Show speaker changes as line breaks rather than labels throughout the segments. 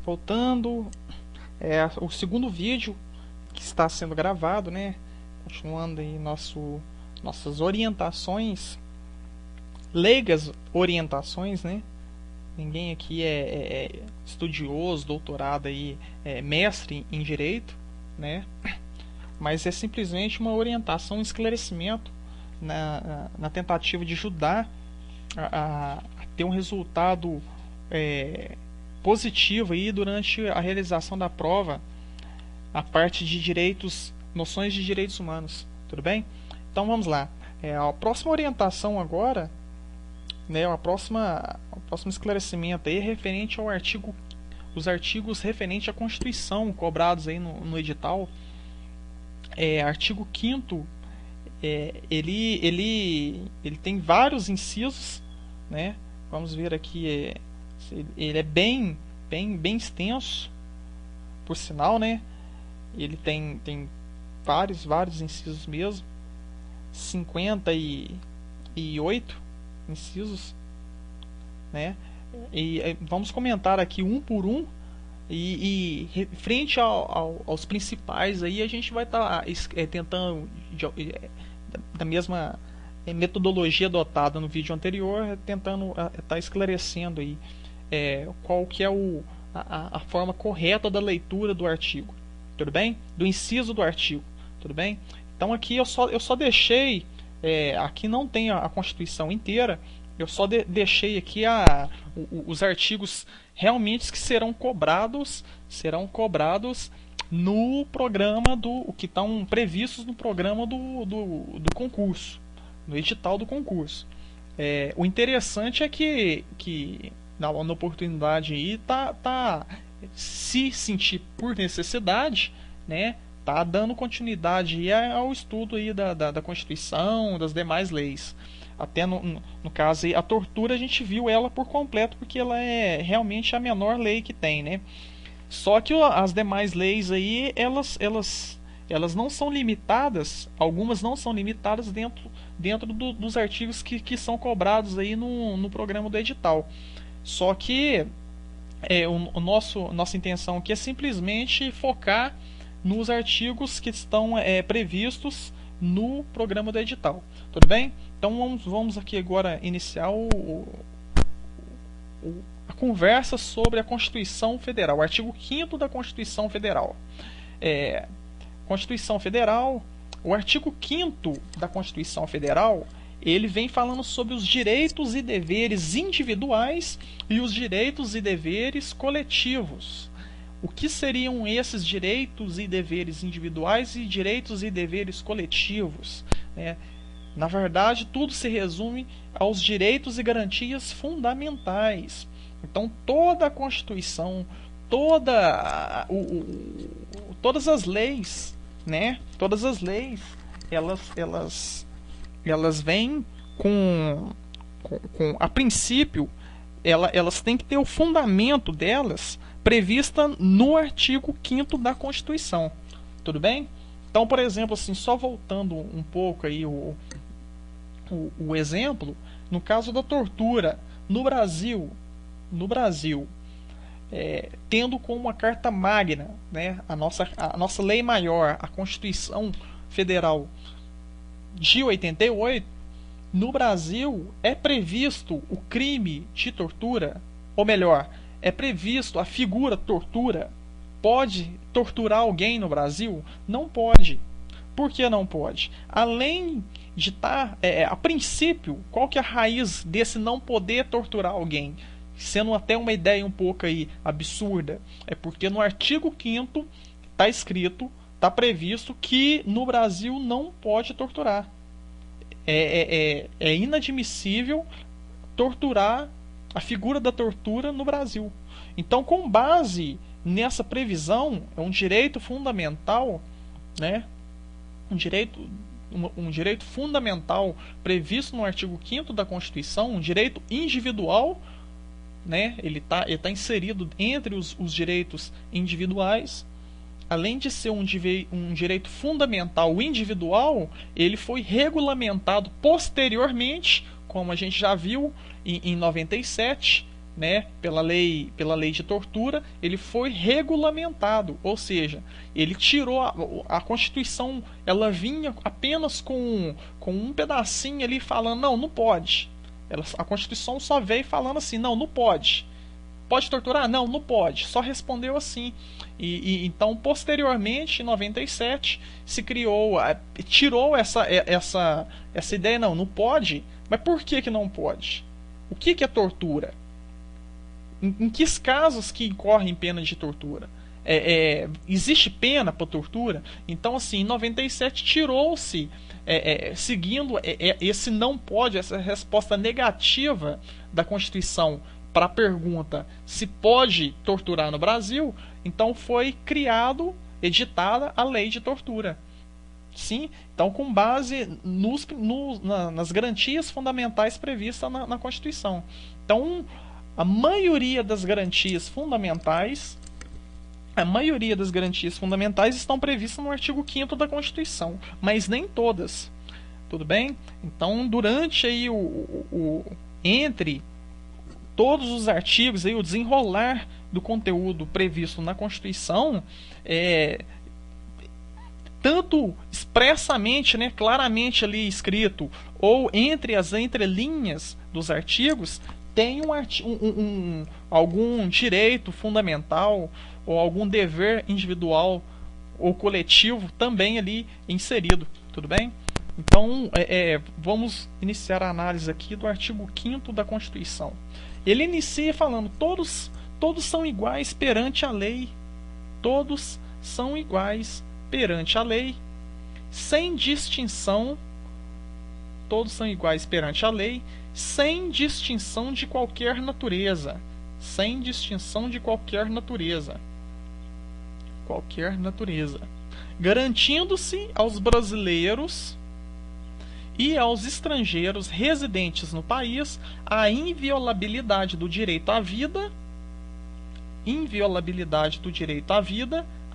voltando, o segundo vídeo que está sendo gravado, né? Continuando aí nossas orientações, leigas orientações, né? Ninguém aqui é estudioso, doutorado aí, mestre em direito, né? Mas é simplesmente uma orientação, um esclarecimento na tentativa de ajudar a ter um resultado positivo aí durante a realização da prova, a parte de direitos, noções de direitos humanos, tudo bem? Então vamos lá. A próxima orientação agora, né, o próximo esclarecimento aí é referente ao os artigos referentes à Constituição cobrados aí no edital. Artigo 5º, ele tem vários incisos, né? Vamos ver aqui, ele é bem extenso, por sinal, né? Ele tem vários incisos mesmo, 58 incisos, né? E vamos comentar aqui um por um, e frente aos principais aí a gente vai estar tentando da mesma metodologia adotada no vídeo anterior, tentando estar esclarecendo aí qual que é a forma correta da leitura do artigo, tudo bem? Do inciso do artigo, tudo bem? Então aqui eu só deixei, aqui não tem a Constituição inteira, eu só deixei aqui os artigos realmente que serão cobrados no programa que estão previstos no programa do concurso, no edital do concurso. O interessante é que na oportunidade aí se sentir por necessidade, né, tá dando continuidade aí ao estudo aí da Constituição, das demais leis. Até no caso aí, a tortura a gente viu ela por completo, porque ela é realmente a menor lei que tem, né? Só que as demais leis aí, elas não são limitadas, algumas não são limitadas dentro dos artigos que são cobrados aí no programa do edital. Só que nossa intenção aqui é simplesmente focar nos artigos que estão previstos no programa do edital. Tudo bem? Então vamos aqui agora iniciar a conversa sobre a Constituição Federal, o artigo 5º da Constituição Federal. Constituição Federal, o artigo 5º da Constituição Federal, ele vem falando sobre os direitos e deveres individuais e os direitos e deveres coletivos. O que seriam esses direitos e deveres individuais e direitos e deveres coletivos, né? Na verdade, tudo se resume aos direitos e garantias fundamentais. Então, toda a Constituição, todas as leis, né? Todas as leis, elas vêm a princípio, elas têm que ter o fundamento delas prevista no artigo 5º da Constituição. Tudo bem? Então, por exemplo, assim, só voltando um pouco aí o exemplo, no caso da tortura no Brasil, tendo como a Carta Magna, né, a nossa lei maior, a Constituição Federal de 88, no Brasil é previsto o crime de tortura, ou melhor, é previsto a figura tortura. Pode torturar alguém no Brasil? Não pode. Por que não pode? Além de estar, a princípio, qual que é a raiz desse não poder torturar alguém? Sendo até uma ideia um pouco aí absurda. É porque no artigo 5º está escrito, está previsto que no Brasil não pode torturar. É inadmissível torturar, a figura da tortura no Brasil. Então, com base nessa previsão, é um direito fundamental, né? Um direito fundamental previsto no artigo 5º da Constituição, um direito individual, né? Ele tá inserido entre os direitos individuais. Além de ser um direito fundamental individual, ele foi regulamentado posteriormente, como a gente já viu em 97, né, pela lei de tortura, ele foi regulamentado, ou seja, ele tirou a Constituição, ela vinha apenas com um pedacinho ali falando não pode. A Constituição só veio falando assim, não pode. Pode torturar? Não pode. Só respondeu assim. Então, posteriormente, em 97, se criou, tirou essa ideia, não pode. Mas por que não pode? O que é tortura? Em que casos que incorrem pena de tortura? Existe pena para tortura? Então, assim, em 97 tirou-se, seguindo esse não pode, essa resposta negativa da Constituição para a pergunta se pode torturar no Brasil, então foi editada a lei de tortura. Sim, então com base nas garantias fundamentais previstas na Constituição. Então, a maioria das garantias fundamentais estão previstas no artigo 5º da Constituição, mas nem todas. Tudo bem? Então, durante aí entre todos os artigos, aí, o desenrolar do conteúdo previsto na Constituição, tanto expressamente, né, claramente ali escrito, ou entre as entrelinhas dos artigos, tem algum direito fundamental ou algum dever individual ou coletivo também ali inserido. Tudo bem? Então, vamos iniciar a análise aqui do artigo 5º da Constituição. Ele inicia falando, todos são iguais perante a lei. Todos são iguais perante a lei, sem distinção. Todos são iguais perante a lei, sem distinção de qualquer natureza. Sem distinção de qualquer natureza. Garantindo-se aos brasileiros e aos estrangeiros residentes no país a inviolabilidade do direito à vida,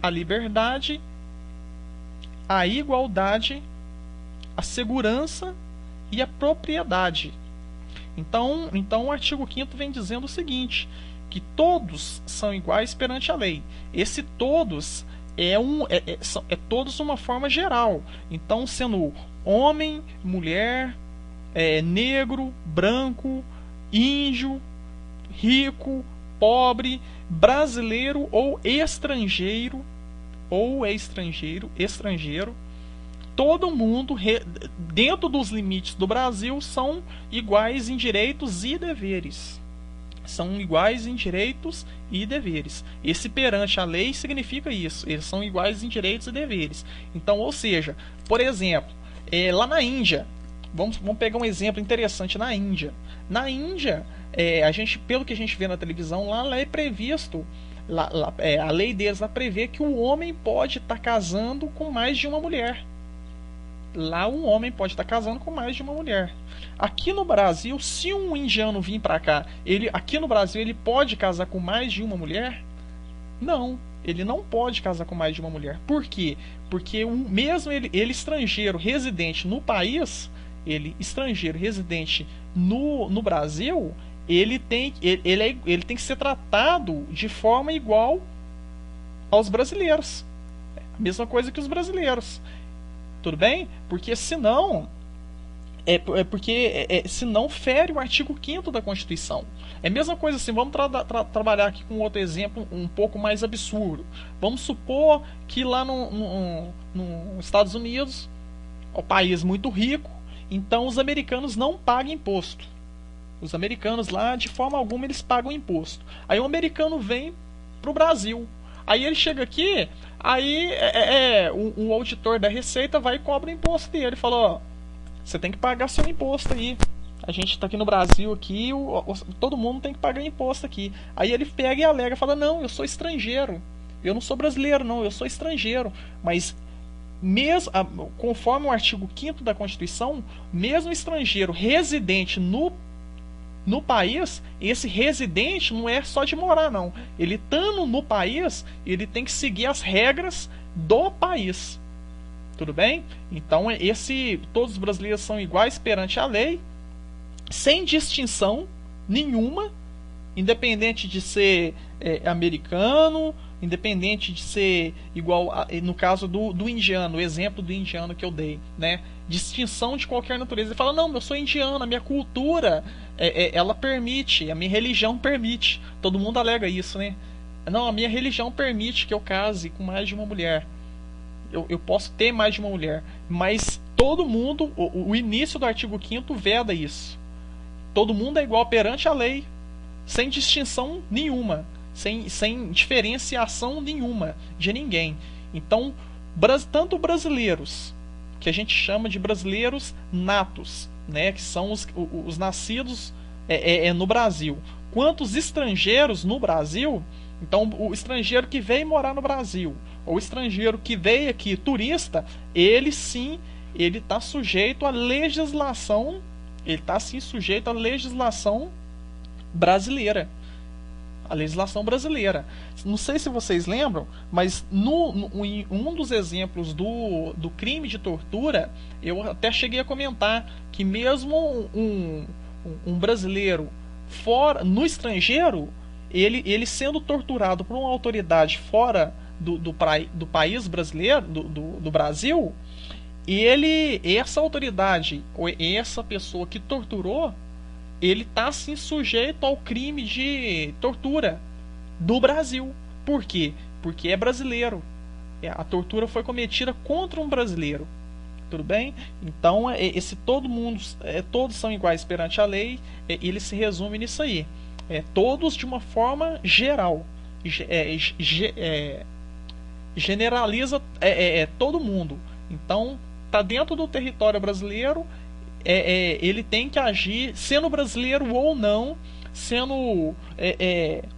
à liberdade, à igualdade, à segurança e à propriedade. Então o artigo 5º vem dizendo o seguinte, que todos são iguais perante a lei. Esse todos é todos uma forma geral. Então, sendo homem, mulher, negro, branco, índio, rico, pobre, brasileiro ou estrangeiro, todo mundo, dentro dos limites do Brasil, são iguais em direitos e deveres. Esse perante a lei significa isso. Eles são iguais em direitos e deveres. Então, ou seja, por exemplo, lá na Índia, vamos pegar um exemplo interessante na Índia. Na Índia, pelo que a gente vê na televisão, lá é previsto, a lei deles lá prevê que o homem pode estar casando com mais de uma mulher. Lá um homem pode estar casando com mais de uma mulher. Aqui no Brasil, se um indiano vir para cá, aqui no Brasil ele pode casar com mais de uma mulher? Não, ele não pode casar com mais de uma mulher. Por quê? Porque mesmo ele estrangeiro residente no país, ele no Brasil, ele tem que ser tratado de forma igual aos brasileiros. A mesma coisa que os brasileiros. Tudo bem? Porque senão senão fere o artigo 5º da Constituição. É a mesma coisa assim, vamos trabalhar aqui com outro exemplo um pouco mais absurdo. Vamos supor que lá nos Estados Unidos, é um país muito rico, então os americanos não pagam imposto. Os americanos lá, de forma alguma, eles pagam imposto. Aí o americano vem pro Brasil. Aí ele chega aqui, aí o auditor da Receita vai e cobra o imposto dele. Ele fala, ó, você tem que pagar seu imposto aí. A gente está aqui no Brasil, aqui, todo mundo tem que pagar imposto aqui. Aí ele pega e alega, fala, não, eu sou estrangeiro. Eu não sou brasileiro, não, eu sou estrangeiro. Mas, conforme o artigo 5º da Constituição, mesmo estrangeiro residente no país, esse residente não é só de morar, não. Ele estando no país, ele tem que seguir as regras do país. Tudo bem? Então, todos os brasileiros são iguais perante a lei, sem distinção nenhuma independente de ser americano, independente de ser igual no caso do indiano, o exemplo do indiano que eu dei, né? Distinção de qualquer natureza. Ele fala, não, eu sou indiano, a minha cultura ela permite, a minha religião permite. Todo mundo alega isso, né? Não, a minha religião permite que eu case com mais de uma mulher. Eu posso ter mais de uma mulher. Mas todo mundo, o início do artigo 5º veda isso. Todo mundo é igual perante a lei, sem distinção nenhuma, sem diferenciação nenhuma de ninguém. Então, tanto brasileiros, que a gente chama de brasileiros natos, né, que são os nascidos no Brasil, quanto os estrangeiros no Brasil. Então, o estrangeiro que veio morar no Brasil, ou o estrangeiro que veio aqui turista, ele sim, ele está sujeito à legislação, ele está sim sujeito à legislação brasileira. A legislação brasileira. Não sei se vocês lembram, mas em um dos exemplos do crime de tortura, eu até cheguei a comentar que mesmo um brasileiro no estrangeiro, ele sendo torturado por uma autoridade fora do país brasileiro, do Brasil, essa autoridade, ou essa pessoa que torturou, ele está sim sujeito ao crime de tortura do Brasil. Por quê? Porque é brasileiro. A tortura foi cometida contra um brasileiro. Tudo bem? Então, todos são iguais perante a lei, ele se resume nisso aí. Todos de uma forma geral. Generaliza todo mundo. Então, está dentro do território brasileiro, ele tem que agir, sendo brasileiro ou não, sendo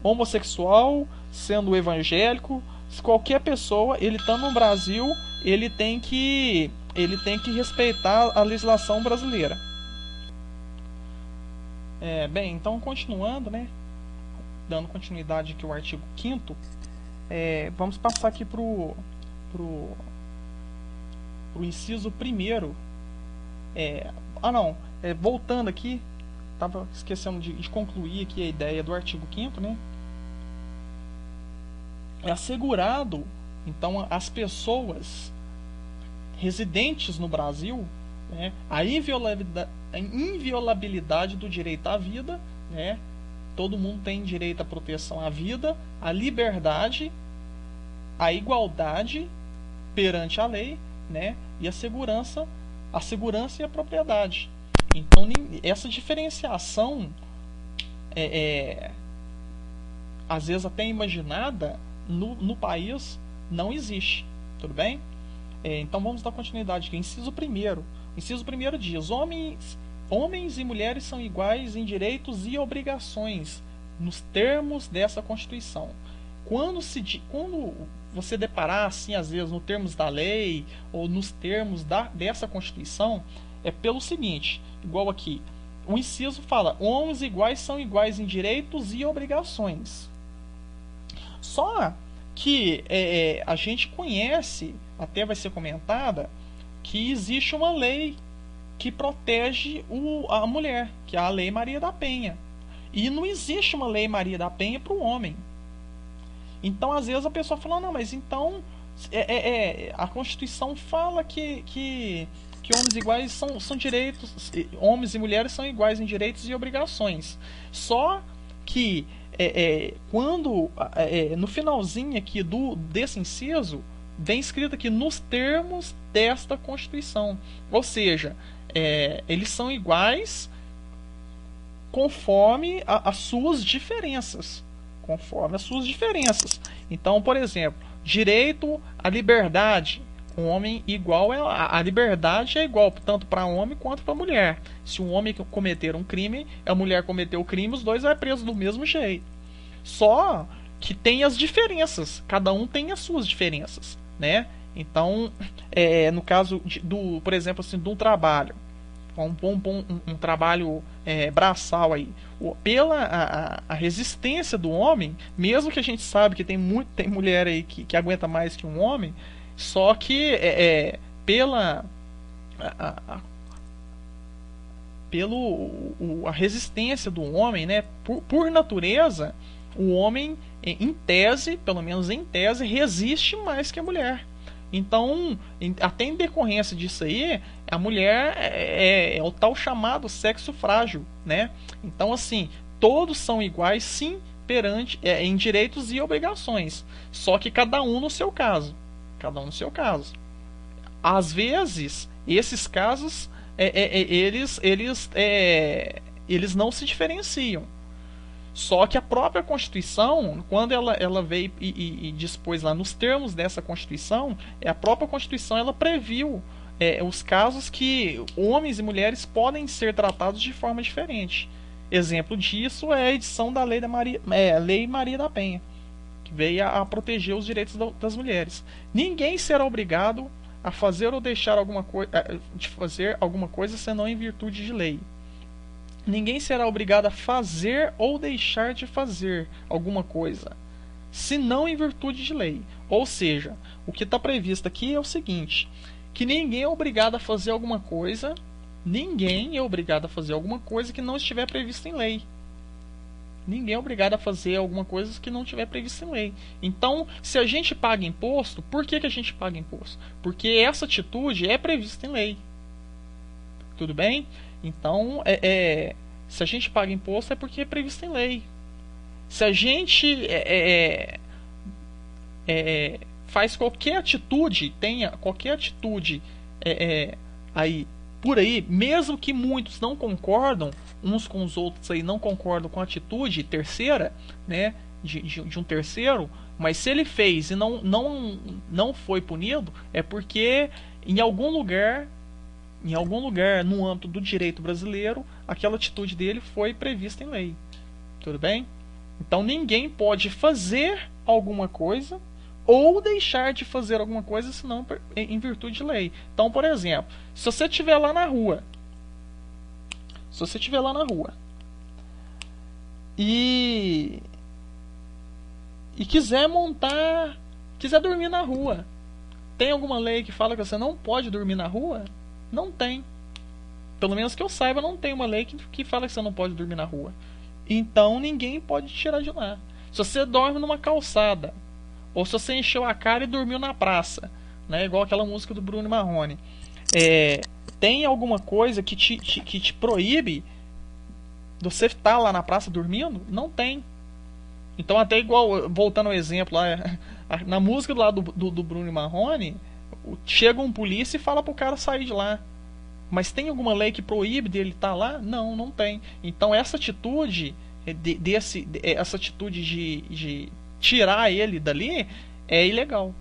homossexual, sendo evangélico, qualquer pessoa, ele estando no Brasil, ele tem que respeitar a legislação brasileira. Bem, então continuando, né, dando continuidade aqui ao artigo 5º, vamos passar aqui pro inciso 1º. Voltando aqui, estava esquecendo de concluir aqui a ideia do artigo 5º, né? É assegurado, então, às pessoas residentes no Brasil, né, a inviolabilidade do direito à vida, né? Todo mundo tem direito à proteção à vida, à liberdade, à igualdade perante a lei, né? E a segurança e a propriedade. Então, essa diferenciação às vezes até imaginada no país não existe. Tudo bem? Então vamos dar continuidade aqui. Inciso 1º. Inciso 1º diz: homens e mulheres são iguais em direitos e obrigações nos termos dessa Constituição. Quando você deparar assim, às vezes, nos termos da lei ou nos termos dessa Constituição, é pelo seguinte, igual aqui, o inciso fala: homens iguais são iguais em direitos e obrigações. Só que a gente conhece, até vai ser comentada, que existe uma lei que protege a mulher, que é a Lei Maria da Penha. E não existe uma Lei Maria da Penha para o homem. Então, às vezes, a pessoa fala: não, mas então a Constituição fala que homens iguais são direitos, homens e mulheres são iguais em direitos e obrigações. Só que quando no finalzinho aqui desse inciso vem escrito aqui: nos termos desta Constituição. Ou seja, eles são iguais conforme as suas diferenças. Então, por exemplo, direito à liberdade. Um homem igual, a liberdade é igual tanto para homem quanto para mulher. Se um homem cometer um crime, a mulher cometeu o crime, os dois vão presos do mesmo jeito. Só que tem as diferenças. Cada um tem as suas diferenças, né? Então, no caso por exemplo, assim, de um trabalho, um trabalho braçal aí, pela a resistência do homem, mesmo que a gente sabe que tem mulher aí que aguenta mais que um homem, só que pela a resistência do homem, né? Por natureza, o homem, em tese, pelo menos em tese, resiste mais que a mulher. Então, até em decorrência disso aí, a mulher é o tal chamado sexo frágil, né? Então, assim, todos são iguais, sim, em direitos e obrigações. Só que cada um no seu caso. Cada um no seu caso. Às vezes, esses casos, eles não se diferenciam. Só que a própria Constituição, quando ela veio e dispôs lá nos termos dessa Constituição, a própria Constituição ela previu os casos que homens e mulheres podem ser tratados de forma diferente. Exemplo disso é a edição da Lei Maria da Penha, que veio a proteger os direitos das mulheres. Ninguém será obrigado a fazer ou deixar de fazer alguma coisa senão em virtude de lei. Ninguém será obrigado a fazer ou deixar de fazer alguma coisa, senão em virtude de lei. Ou seja, o que está previsto aqui é o seguinte, que ninguém é obrigado a fazer alguma coisa, que não estiver previsto em lei. Ninguém é obrigado a fazer alguma coisa que não estiver previsto em lei. Então, se a gente paga imposto, por que a gente paga imposto? Porque essa atitude é prevista em lei. Tudo bem? Então, se a gente paga imposto é porque é previsto em lei. Se a gente faz qualquer atitude, tenha qualquer atitude aí por aí, mesmo que muitos não concordam uns com os outros aí, não concordam com a atitude terceira, né, de um terceiro, mas se ele fez e não foi punido, é porque em algum lugar no âmbito do direito brasileiro, aquela atitude dele foi prevista em lei. Tudo bem? Então ninguém pode fazer alguma coisa ou deixar de fazer alguma coisa senão em virtude de lei. Então, por exemplo, se você estiver lá na rua, e quiser dormir na rua, tem alguma lei que fala que você não pode dormir na rua? Não tem. Pelo menos que eu saiba, não tem uma lei que fala que você não pode dormir na rua. Então ninguém pode te tirar de lá. Se você dorme numa calçada, ou se você encheu a cara e dormiu na praça, né, igual aquela música do Bruno Marrone, tem alguma coisa que te proíbe de você estar lá na praça dormindo? Não tem. Então, até igual, voltando ao exemplo lá, na música lá do Bruno Marrone, chega um polícia e fala pro cara sair de lá. Mas tem alguma lei que proíbe dele estar lá? Não, não tem. Então essa atitude de tirar ele dali é ilegal.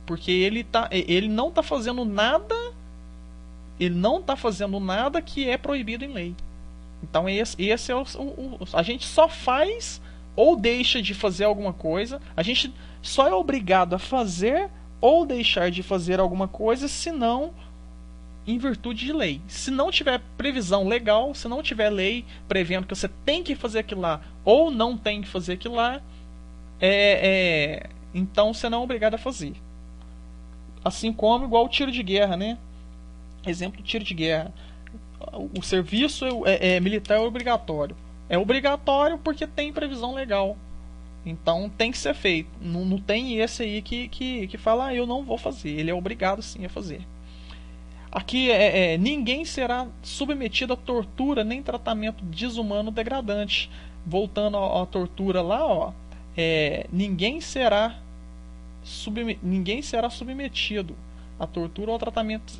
Porque ele não está fazendo nada, que é proibido em lei. Então esse é a gente só faz ou deixa de fazer alguma coisa, a gente só é obrigado a fazer ou deixar de fazer alguma coisa, se não em virtude de lei. Se não tiver previsão legal, se não tiver lei prevendo que você tem que fazer aquilo lá ou não tem que fazer aquilo lá, então você não é obrigado a fazer. Assim como igual o tiro de guerra, né? Exemplo do tiro de guerra. O serviço militar é obrigatório. É obrigatório porque tem previsão legal. Então tem que ser feito. Não tem esse aí que fala, eu não vou fazer. Ele é obrigado sim a fazer. Aqui ninguém será submetido a tortura nem tratamento desumano degradante. Voltando à tortura lá, ninguém será submetido a tortura ou tratamento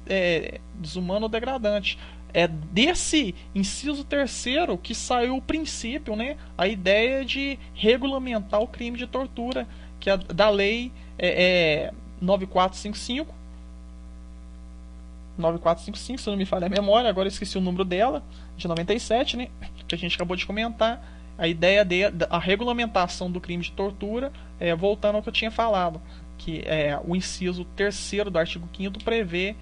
desumano ou degradante. É desse inciso 3º que saiu o princípio, né, a ideia de regulamentar o crime de tortura, que é da lei 9455, se não me falha a memória, agora eu esqueci o número dela, de 97, né, que a gente acabou de comentar. A ideia da regulamentação do crime de tortura, voltando ao que eu tinha falado, que o inciso 3º do artigo 5º prevê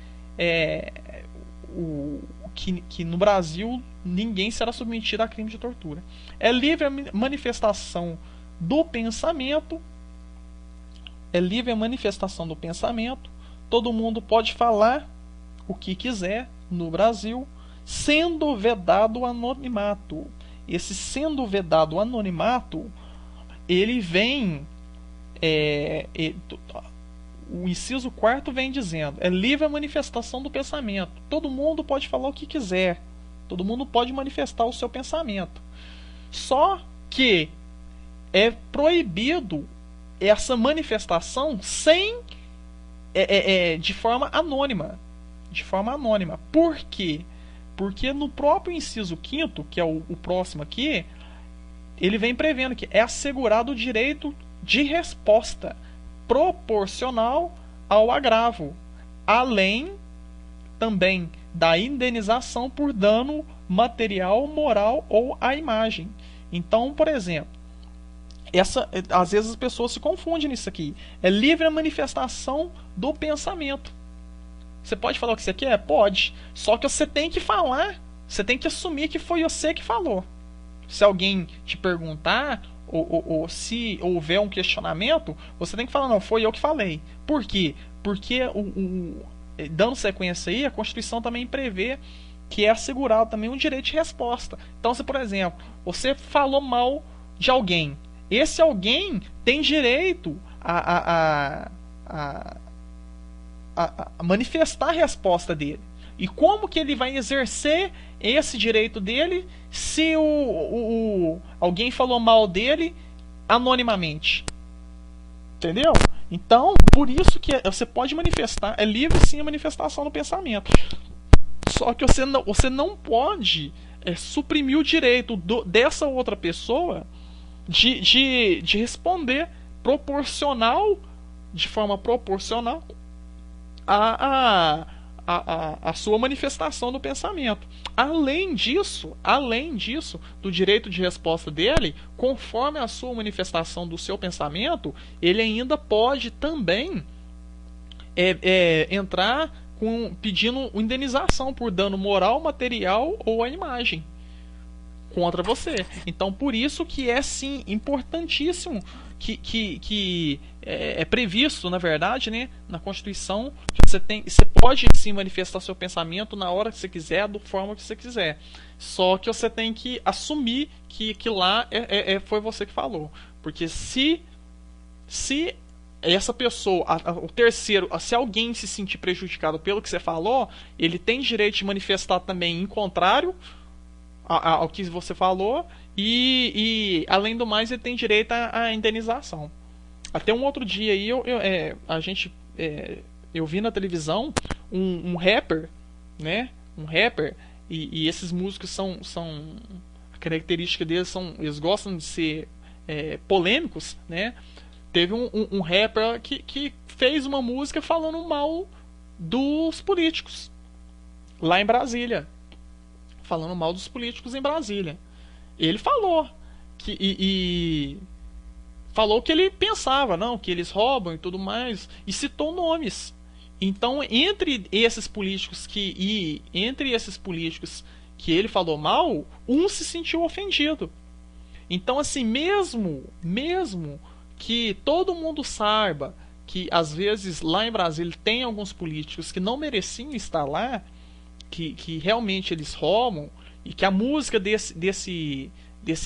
que no Brasil ninguém será submetido a crime de tortura. É livre a manifestação do pensamento. Todo mundo pode falar o que quiser no Brasil, sendo vedado o anonimato. Esse sendo vedado o anonimato, ele vem... o inciso 4º vem dizendo: é livre a manifestação do pensamento. Todo mundo pode falar o que quiser. Todo mundo pode manifestar o seu pensamento. Só que é proibido essa manifestação de forma anônima. De forma anônima. Por quê? Porque no próprio inciso 5º, que é o próximo aqui, ele vem prevendo que é assegurado o direito de resposta proporcional ao agravo, além também da indenização por dano material, moral ou à imagem. Então, por exemplo, às vezes as pessoas se confundem nisso aqui. É livre a manifestação do pensamento. Você pode falar o que você quer? Pode. Só que você tem que falar. Você tem que assumir que foi você que falou. Se alguém te perguntar, ou se houver um questionamento, você tem que falar: não, foi eu que falei. Por quê? Porque, dando sequência aí, a Constituição também prevê que é assegurado também um direito de resposta. Então, se, por exemplo, você falou mal de alguém, esse alguém tem direito a manifestar a resposta dele. E como que ele vai exercer esse direito dele se alguém falou mal dele anonimamente? Entendeu? Então, por isso que você pode manifestar, é livre sim a manifestação do pensamento. Só que você não pode suprimir o direito dessa outra pessoa de responder de forma proporcional a sua manifestação do pensamento. Além disso, do direito de resposta dele, conforme a sua manifestação do seu pensamento, ele ainda pode também entrar pedindo indenização por dano moral, material ou à imagem contra você. Então, por isso que é sim importantíssimo que é previsto, na verdade, né, na Constituição, que você pode sim manifestar seu pensamento na hora que você quiser, da forma que você quiser. Só que você tem que assumir que lá foi você que falou. Porque se essa pessoa, o terceiro, se alguém se sentir prejudicado pelo que você falou, ele tem direito de manifestar também em contrário ao que você falou, e além do mais, ele tem direito à indenização. Até um outro dia aí eu vi na televisão um rapper, né? Um rapper, e esses músicos são a característica deles eles gostam de ser polêmicos, né? Teve um rapper que fez uma música falando mal dos políticos lá em Brasília. Falando mal dos políticos em Brasília. Ele falou falou que ele pensava, não, que eles roubam e tudo mais, e citou nomes. Então, entre esses políticos que ele falou mal, um se sentiu ofendido. Então, assim, mesmo que todo mundo saiba que às vezes lá em Brasília tem alguns políticos que não mereciam estar lá, que realmente eles roubam, e que a música desse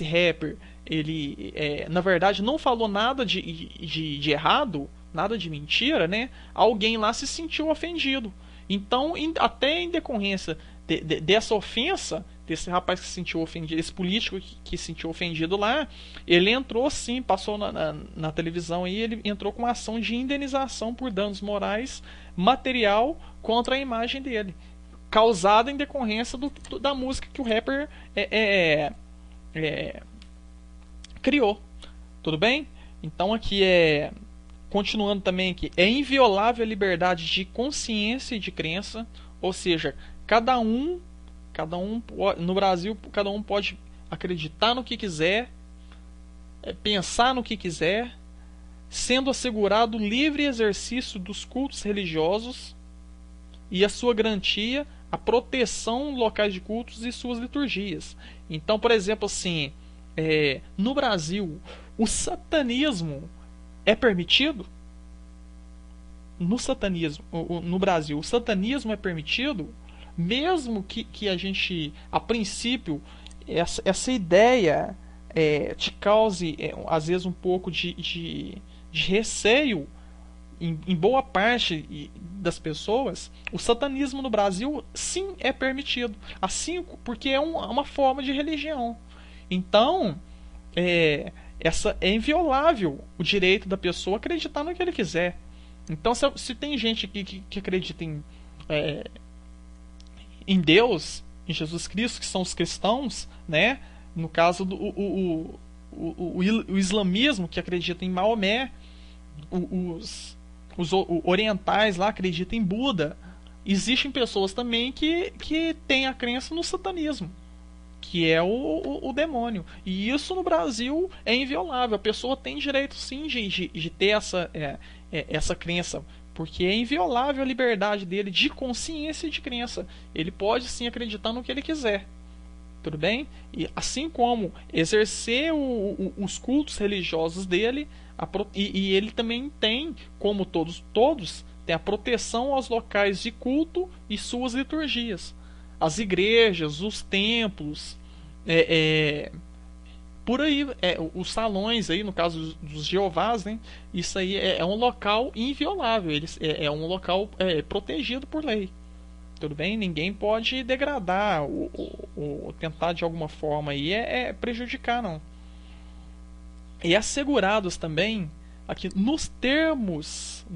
rapper, ele na verdade não falou nada de errado, nada de mentira, né? Alguém lá se sentiu ofendido. Então, até em decorrência dessa ofensa, desse rapaz que se sentiu ofendido, esse político que se sentiu ofendido lá, ele entrou sim, passou na televisão e ele entrou com uma ação de indenização por danos morais, material, contra a imagem dele, causada em decorrência da música que o rapper criou. Tudo bem? Então aqui continuando também aqui, é inviolável a liberdade de consciência e de crença, ou seja, cada um no Brasil, cada um pode acreditar no que quiser, pensar no que quiser, sendo assegurado o livre exercício dos cultos religiosos e a sua garantia, a proteção locais de cultos e suas liturgias. Então, por exemplo, assim, no Brasil, o satanismo é permitido? No Brasil, o satanismo é permitido? mesmo que a gente, a princípio, essa ideia te cause, às vezes, um pouco de receio em boa parte das pessoas, o satanismo no Brasil sim é permitido, assim, porque é uma forma de religião. Então, é inviolável o direito da pessoa acreditar no que ele quiser. Então, se tem gente que acredita em Deus, em Jesus Cristo, que são os cristãos, né? No caso do o islamismo, que acredita em Maomé, os orientais lá acreditam em Buda. Existem pessoas também que têm a crença no satanismo, que é o demônio. E isso no Brasil é inviolável. A pessoa tem direito sim de ter essa crença, porque é inviolável a liberdade dele de consciência e de crença. Ele pode sim acreditar no que ele quiser. Tudo bem? E assim como exercer os cultos religiosos dele, e ele também tem, como todos, tem a proteção aos locais de culto e suas liturgias. As igrejas, os templos, por aí, os salões aí, no caso dos Jeovás, né? Isso aí é um local inviolável, é um local protegido por lei. Tudo bem? Ninguém pode degradar ou tentar de alguma forma aí prejudicar, não. E assegurados também aqui nos termos,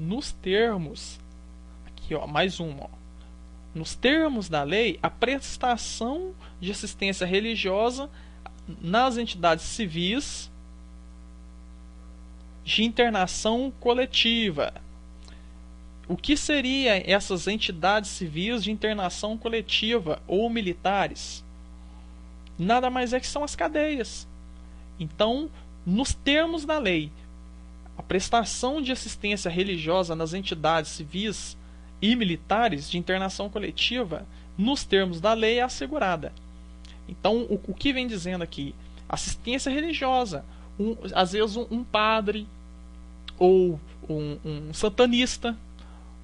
aqui ó, mais uma, ó, nos termos da lei, a prestação de assistência religiosa nas entidades civis de internação coletiva. O que seriam essas entidades civis de internação coletiva ou militares? Nada mais é que são as cadeias. Então, nos termos da lei, a prestação de assistência religiosa nas entidades civis e militares de internação coletiva, nos termos da lei, é assegurada. Então, o que vem dizendo aqui? Assistência religiosa. Às vezes um padre ou um satanista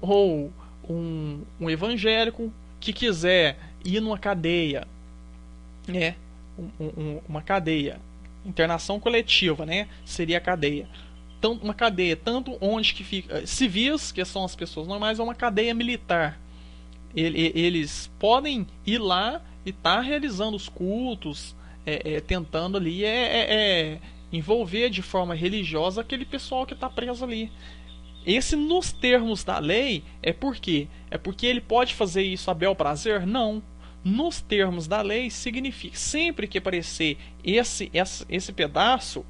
ou um evangélico que quiser ir numa cadeia, uma cadeia, internação coletiva, né? Seria a cadeia. Uma cadeia, tanto onde que fica civis, que são as pessoas normais, ou uma cadeia militar. Eles podem ir lá e estar realizando os cultos, tentando ali envolver de forma religiosa aquele pessoal que está preso ali. Esse nos termos da lei é por quê? É porque ele pode fazer isso a bel prazer? Não. Nos termos da lei significa sempre que aparecer esse pedaço,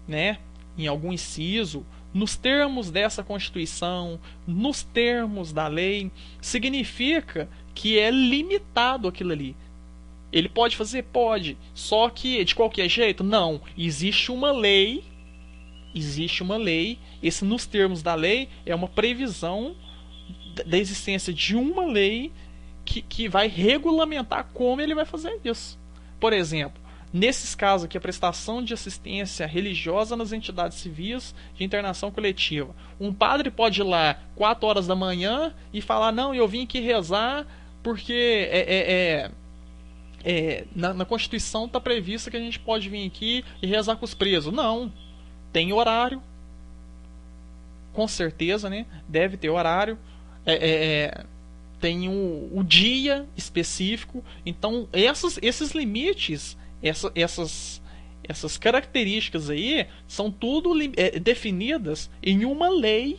né, em algum inciso, nos termos dessa Constituição, nos termos da lei, significa que é limitado aquilo ali. Ele pode fazer? Pode. Só que de qualquer jeito? Não. Existe uma lei. Esse nos termos da lei é uma previsão da existência de uma lei que vai regulamentar como ele vai fazer isso. Por exemplo, nesses casos aqui, a prestação de assistência religiosa nas entidades civis de internação coletiva. Um padre pode ir lá 4 horas da manhã e falar: não, eu vim aqui rezar porque na Constituição está previsto que a gente pode vir aqui e rezar com os presos. Não. Tem horário, com certeza, né? Deve ter horário, tem o dia específico. Então, esses limites, essas características aí, são tudo definidas em uma lei.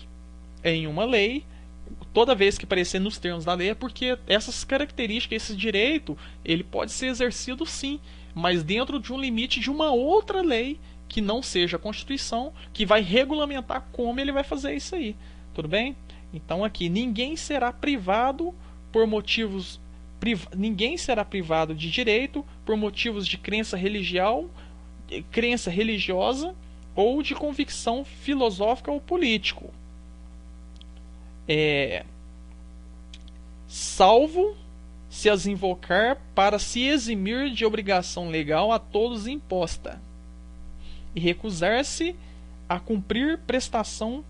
Toda vez que aparecer nos termos da lei, é porque essas características, esse direito, ele pode ser exercido sim, mas dentro de um limite de uma outra lei que não seja a Constituição, que vai regulamentar como ele vai fazer isso aí. Tudo bem? Então aqui, ninguém será privado de direito por motivos de crença religiosa ou de convicção filosófica ou político. Salvo se as invocar para se eximir de obrigação legal a todos imposta e recusar-se a cumprir prestação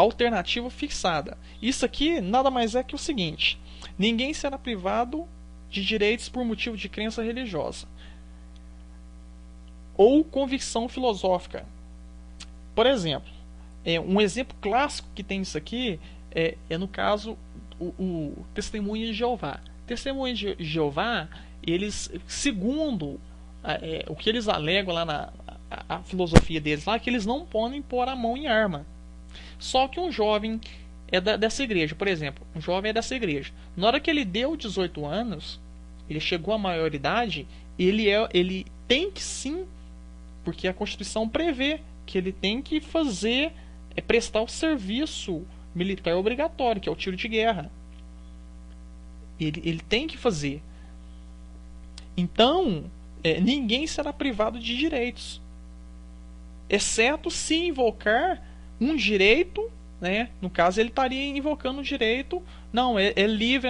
alternativa fixada. Isso aqui nada mais é que o seguinte: ninguém será privado de direitos por motivo de crença religiosa ou convicção filosófica. Por exemplo, um exemplo clássico que tem isso aqui no caso o Testemunho de Jeová. Testemunho de Jeová, eles, segundo o que eles alegam lá na a filosofia deles lá, que eles não podem pôr a mão em arma. Só que um jovem dessa igreja, por exemplo, um jovem é dessa igreja. Na hora que ele deu 18 anos, ele chegou à maioridade, ele tem que sim, porque a Constituição prevê que ele tem que fazer, prestar o serviço militar obrigatório, que é o tiro de guerra. Ele tem que fazer. Então, ninguém será privado de direitos, exceto se invocar um direito, né? No caso, ele estaria invocando o direito. Não, é livre,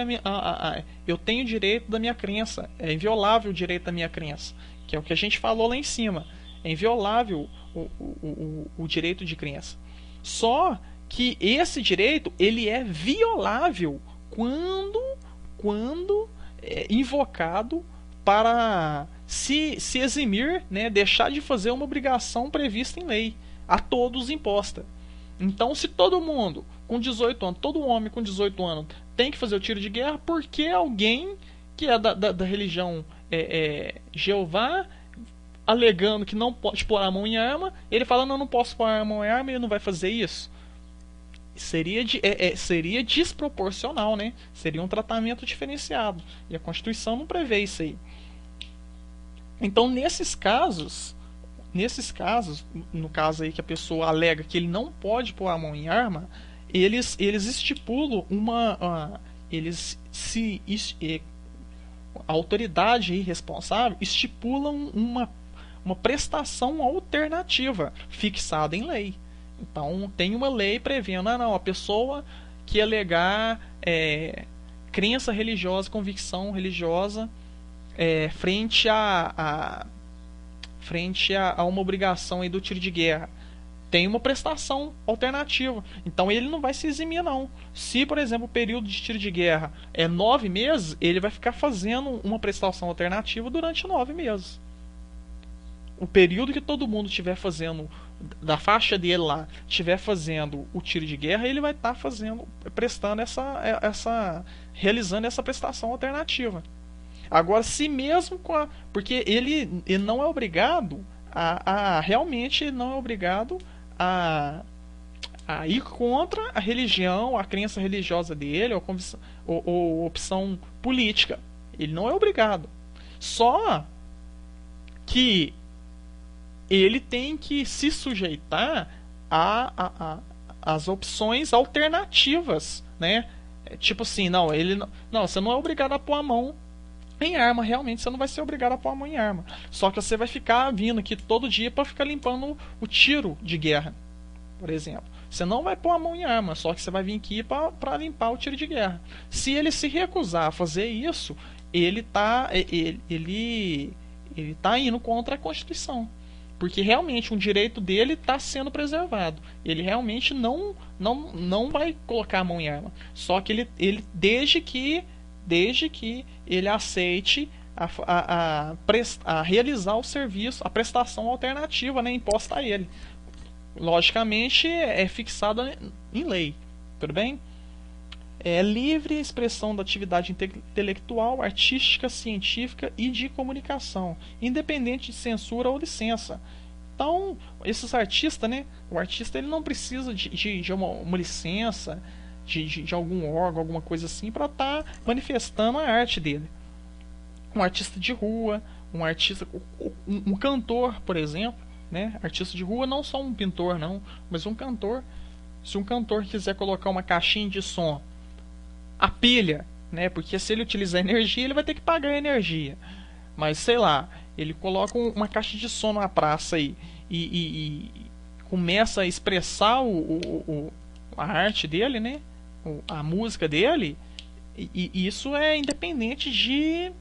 eu tenho o direito da minha crença, é inviolável o direito da minha crença, que é o que a gente falou lá em cima. É inviolável o direito de crença. Só que esse direito ele é violável quando invocado para se eximir, né, deixar de fazer uma obrigação prevista em lei, a todos imposta. Então, se todo mundo com 18 anos, todo homem com 18 anos tem que fazer o tiro de guerra, por que alguém que é da religião Jeová, alegando que não pode pôr a mão em arma, ele fala, não posso pôr a mão em arma, e ele não vai fazer isso? Seria desproporcional, né? Seria um tratamento diferenciado. E a Constituição não prevê isso aí. Então, nesses casos, no caso aí que a pessoa alega que ele não pode pôr a mão em arma, eles estipulam a autoridade aí responsável estipula uma prestação alternativa fixada em lei. Então, tem uma lei prevendo, a pessoa que alegar crença religiosa, convicção religiosa, frente a uma obrigação aí do tiro de guerra, tem uma prestação alternativa. Então, ele não vai se eximir, não. Se, por exemplo, o período de tiro de guerra é 9 meses, ele vai ficar fazendo uma prestação alternativa durante 9 meses. O período que todo mundo estiver fazendo, da faixa dele lá, estiver fazendo o tiro de guerra, ele vai estar realizando essa prestação alternativa. Agora, se mesmo porque ele não é obrigado realmente não é obrigado a ir contra a religião, a crença religiosa dele, ou opção política. Ele não é obrigado. Só que ele tem que se sujeitar às opções alternativas, né? Tipo assim, você não é obrigado a pôr a mão em arma, realmente você não vai ser obrigado a pôr a mão em arma. Só que você vai ficar vindo aqui todo dia para ficar limpando o tiro de guerra, por exemplo. Você não vai pôr a mão em arma, só que você vai vir aqui para limpar o tiro de guerra. Se ele se recusar a fazer isso, ele tá indo contra a Constituição. Porque realmente um direito dele está sendo preservado. Ele realmente não vai colocar a mão em arma. Só que ele desde que ele aceite a realizar o serviço, a prestação alternativa, né, imposta a ele. Logicamente é fixada em lei. Tudo bem? É livre expressão da atividade intelectual, artística, científica e de comunicação, independente de censura ou licença. Então, esses artistas, né? O artista ele não precisa de uma licença, de algum órgão, alguma coisa assim, para estar manifestando a arte dele. Um artista de rua, um cantor, por exemplo, né? Artista de rua, não só um pintor, não, mas um cantor. Se um cantor quiser colocar uma caixinha de som, a pilha, né? Porque se ele utilizar energia, ele vai ter que pagar a energia. Mas sei lá, ele coloca uma caixa de som na praça aí e começa a expressar a arte dele, né? A música dele. E isso é independente de.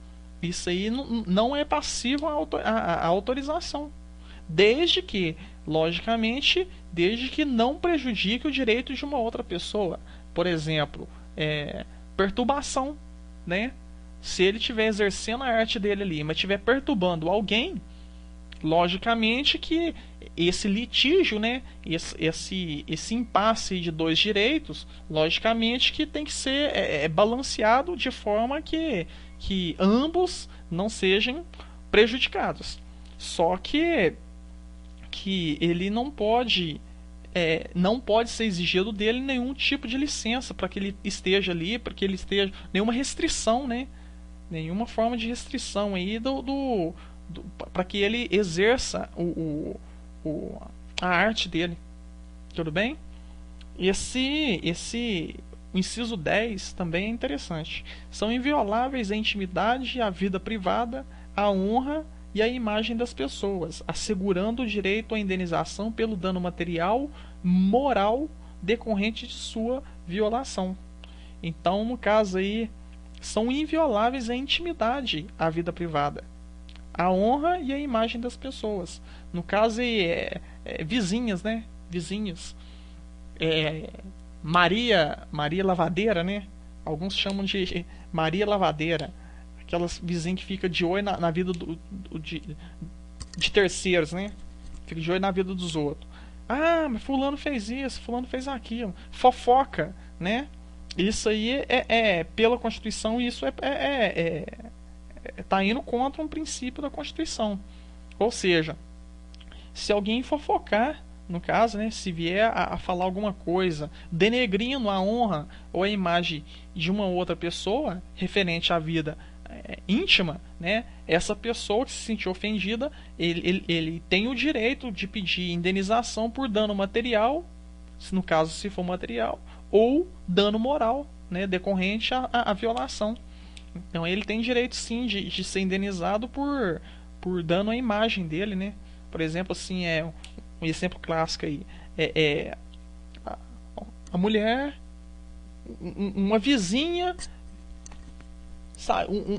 Isso aí não é passivo à autorização. Desde que, Logicamente, desde que não prejudique o direito de uma outra pessoa. Por exemplo, perturbação, né? Se ele estiver exercendo a arte dele ali, mas estiver perturbando alguém, logicamente que esse litígio, né, esse impasse de dois direitos, logicamente que tem que ser balanceado de forma que ambos não sejam prejudicados. Só que ele não pode ser exigido dele nenhum tipo de licença para que ele esteja ali, para que ele esteja nenhuma restrição, né? Nenhuma forma de restrição aí para que ele exerça a arte dele. Tudo bem? O inciso 10 também é interessante. São invioláveis a intimidade, a vida privada, a honra e a imagem das pessoas, assegurando o direito à indenização pelo dano material, moral decorrente de sua violação. Então, no caso aí, são invioláveis a intimidade, a vida privada, a honra e a imagem das pessoas. No caso aí, vizinhas, né? Vizinhos. Maria Lavadeira, né? Alguns chamam de Maria Lavadeira. Aquelas vizinhas que ficam de olho na vida de terceiros, né? Fica de olho na vida dos outros. Ah, mas fulano fez isso, fulano fez aquilo. Fofoca, né? Isso aí pela Constituição, isso tá indo contra um princípio da Constituição. Ou seja, se alguém fofocar, no caso, né, se vier a falar alguma coisa denegrindo a honra ou a imagem de uma outra pessoa referente à vida íntima, né, essa pessoa que se sentiu ofendida, ele tem o direito de pedir indenização por dano material, no caso se for material, ou dano moral, né, decorrente à violação. Então ele tem direito sim de ser indenizado por dano à imagem dele, né? Por exemplo, assim, um exemplo clássico aí a mulher, uma vizinha,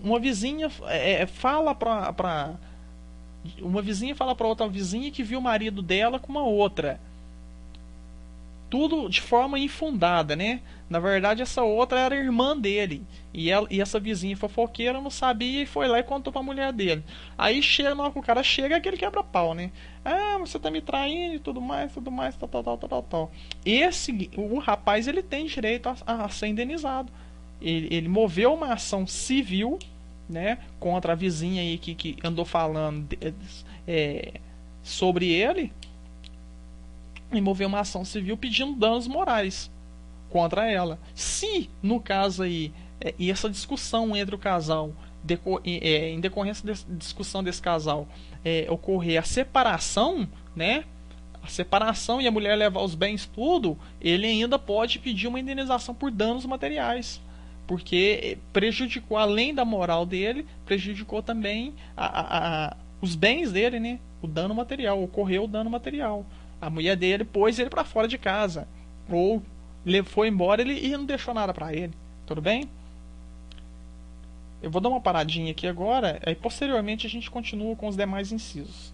uma vizinha fala para uma vizinha fala para outra vizinha que viu o marido dela com uma outra. Tudo de forma infundada, né? Na verdade, essa outra era irmã dele. E essa vizinha fofoqueira não sabia e foi lá e contou pra mulher dele. Aí chega, na hora que o cara chega, é aquele quebra-pau, né? Ah, você tá me traindo e tudo mais, tal. O rapaz, ele tem direito a ser indenizado. Ele moveu uma ação civil, né? Contra a vizinha aí que andou falando sobre ele. E mover uma ação civil pedindo danos morais contra ela. Se, no caso aí, e essa discussão entre o casal, em decorrência da discussão desse casal, ocorrer a separação, né? A separação e a mulher levar os bens tudo, ele ainda pode pedir uma indenização por danos materiais. Porque prejudicou, além da moral dele, prejudicou também os bens dele, né? O dano material, ocorreu o dano material. A mulher dele pôs ele para fora de casa, ou foi embora e não deixou nada para ele. Tudo bem? Eu vou dar uma paradinha aqui agora, e posteriormente a gente continua com os demais incisos.